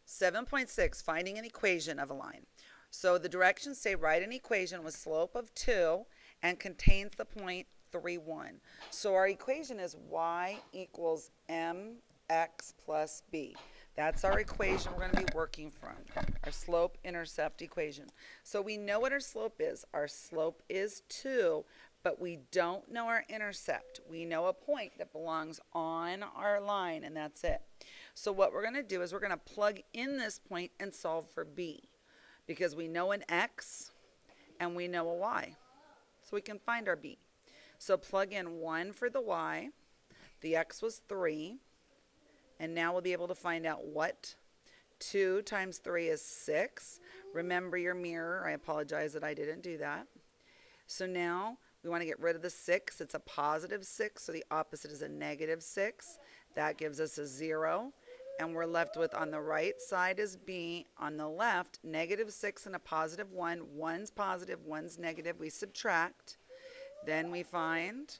7.6, finding an equation of a line. So the directions say write an equation with slope of 2 and contains the point 3, 1. So our equation is y equals mx plus b. That's our equation we're going to be working from, our slope-intercept equation. So we know what our slope is. Our slope is 2, but we don't know our intercept. We know a point that belongs on our line, and that's it. So what we're going to do is we're going to plug in this point and solve for b, because we know an x and we know a y. So we can find our b. So plug in 1 for the y. The x was 3. And now we'll be able to find out what 2 times 3 is 6. Remember your mirror. I apologize that I didn't do that. So now we want to get rid of the 6. It's a positive 6, so the opposite is a negative 6. That gives us a 0. And we're left with, on the right side is b. On the left, negative 6 and a positive 1. One's positive, one's negative. We subtract. Then we find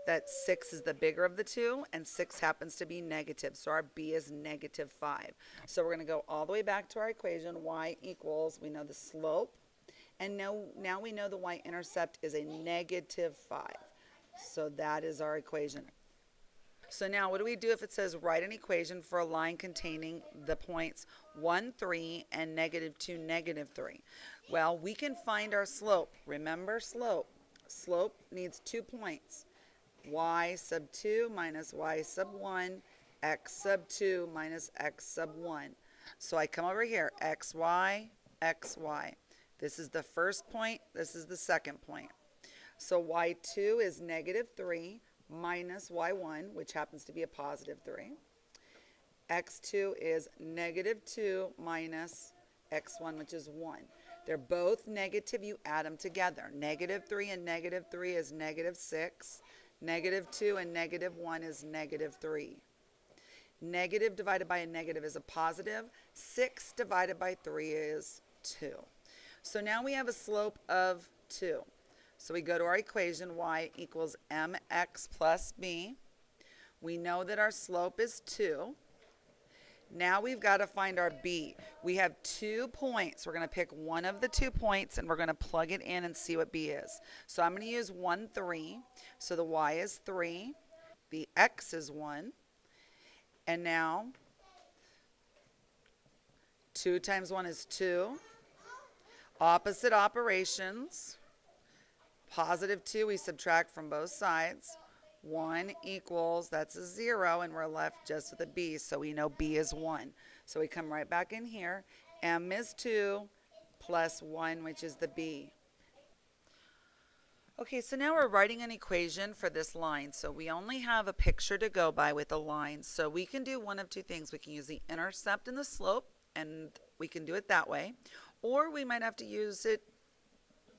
that 6 is the bigger of the two, and 6 happens to be negative. So our b is negative 5. So we're going to go all the way back to our equation. Y equals, we know the slope, and now we know the y-intercept is a negative 5. So that is our equation. So now what do we do if it says write an equation for a line containing the points 1, 3, and negative 2, negative 3? Well, we can find our slope. Remember slope. Slope needs 2 points. Y sub 2 minus y sub 1, x sub 2 minus x sub 1. So I come over here, xy, xy. This is the first point, this is the second point. So y2 is negative 3 minus y1, which happens to be a positive 3. x2 is negative 2 minus x1, which is 1. They're both negative, you add them together. Negative 3 and negative 3 is negative 6. Negative 2 and negative 1 is negative 3. Negative divided by a negative is a positive. 6 divided by 3 is 2. So now we have a slope of 2. So we go to our equation, y equals mx plus b. We know that our slope is 2. Now we've got to find our b. We have 2 points. We're going to pick one of the 2 points and we're going to plug it in and see what b is. So I'm going to use 1, 3. So the y is 3. The x is 1. And now 2 times 1 is 2. Opposite operations. Positive 2 we subtract from both sides. 1 equals, that's a 0, and we're left just with a b, so we know b is 1. So we come right back in here. M is 2 plus 1, which is the b. Okay, so now we're writing an equation for this line. So we only have a picture to go by with a line. So we can do one of 2 things. We can use the intercept and the slope, and we can do it that way. Or we might have to use it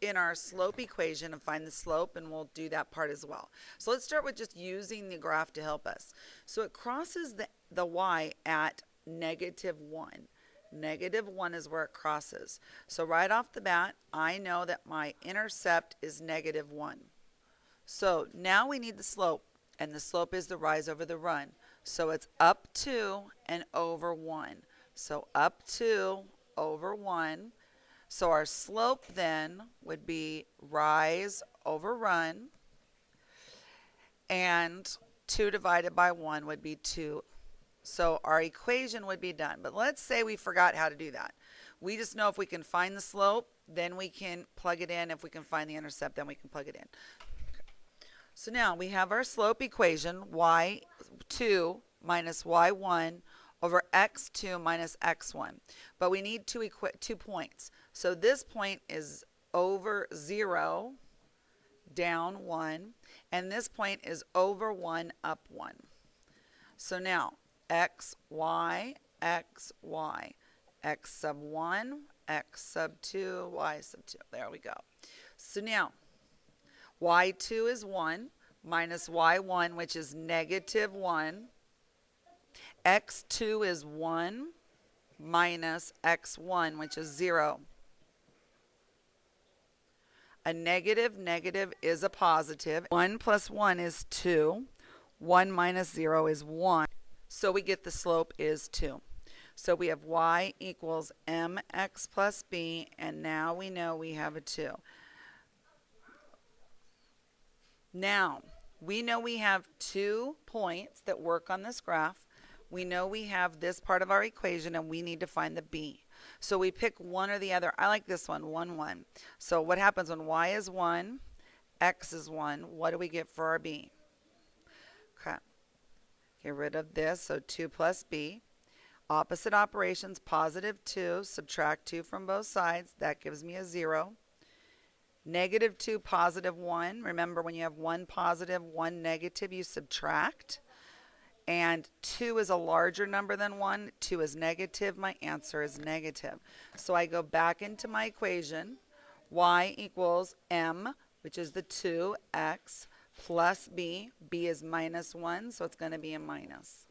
in our slope equation and find the slope, and we'll do that part as well. So let's start with just using the graph to help us. So it crosses the y at negative 1. Negative 1 is where it crosses. So right off the bat, I know that my intercept is negative 1. So now we need the slope, and the slope is the rise over the run. So it's up 2 and over 1. So up 2 over 1. So our slope then would be rise over run, and 2 divided by 1 would be 2. So our equation would be done. But let's say we forgot how to do that. We just know if we can find the slope, then we can plug it in. If we can find the intercept, then we can plug it in. So now we have our slope equation, y2 minus y1 over x2 minus x1. But we need 2 points. So this point is over 0, down 1, and this point is over 1, up 1. So now x, y, x, y, x sub 1, x sub 2, y sub 2. There we go. So now y2 is 1 minus y1, which is negative 1. x2 is 1 minus x1, which is 0. A negative is a positive. 1 plus 1 is 2. 1 minus 0 is 1. So we get the slope is 2. So we have y equals mx plus b, and now we know we have a 2. Now, we know we have 2 points that work on this graph. We know we have this part of our equation, and we need to find the b. So we pick one or the other. I like this one, 1, 1. So what happens when y is 1, x is 1? What do we get for our b? Okay. Get rid of this, so 2 plus b. Opposite operations, positive 2, subtract 2 from both sides. That gives me a 0. Negative 2, positive 1. Remember, when you have 1 positive, 1 negative, you subtract. And 2 is a larger number than 1. 2 is negative. My answer is negative. So I go back into my equation. Y equals m, which is the 2x, plus b. b is minus 1, so it's going to be a minus.